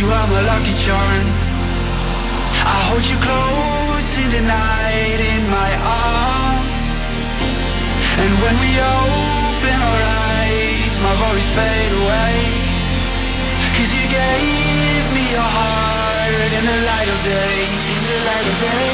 you are my lucky charm. I hold you close in the night in my arms. And when we open our eyes, my worries fade away. 'Cause you gave me your heart in the light of day, in the light of day.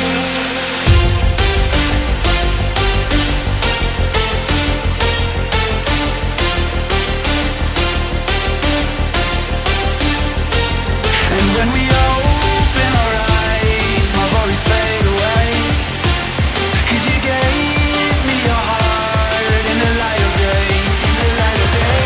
When we open our eyes, my worries fade away. 'Cause you gave me your heart in the light of day, in the light of day.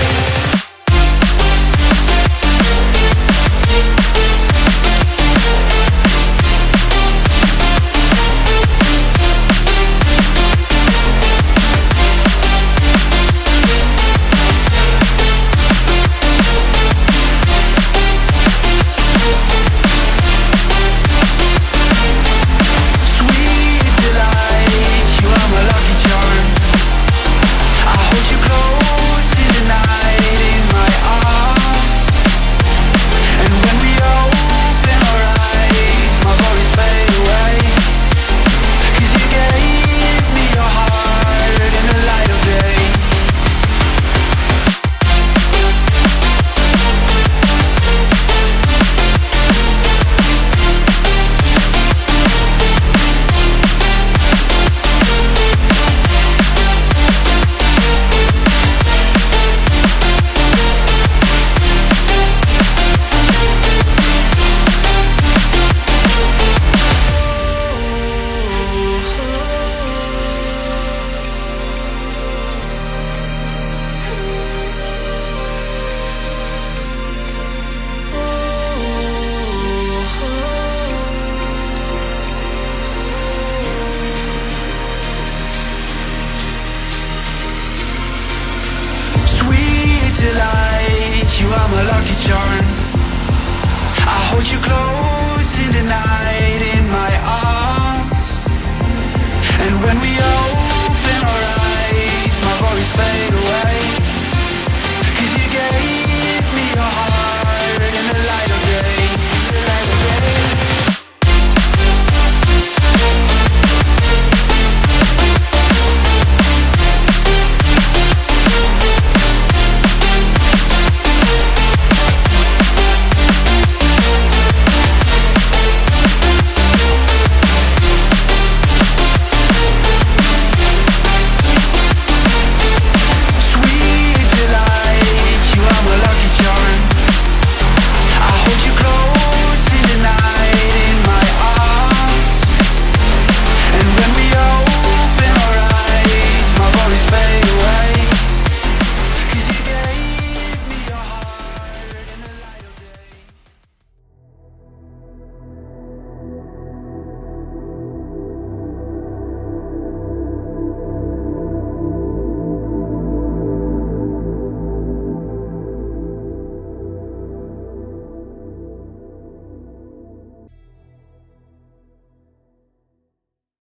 You are my lucky charm. I hold you close in the night.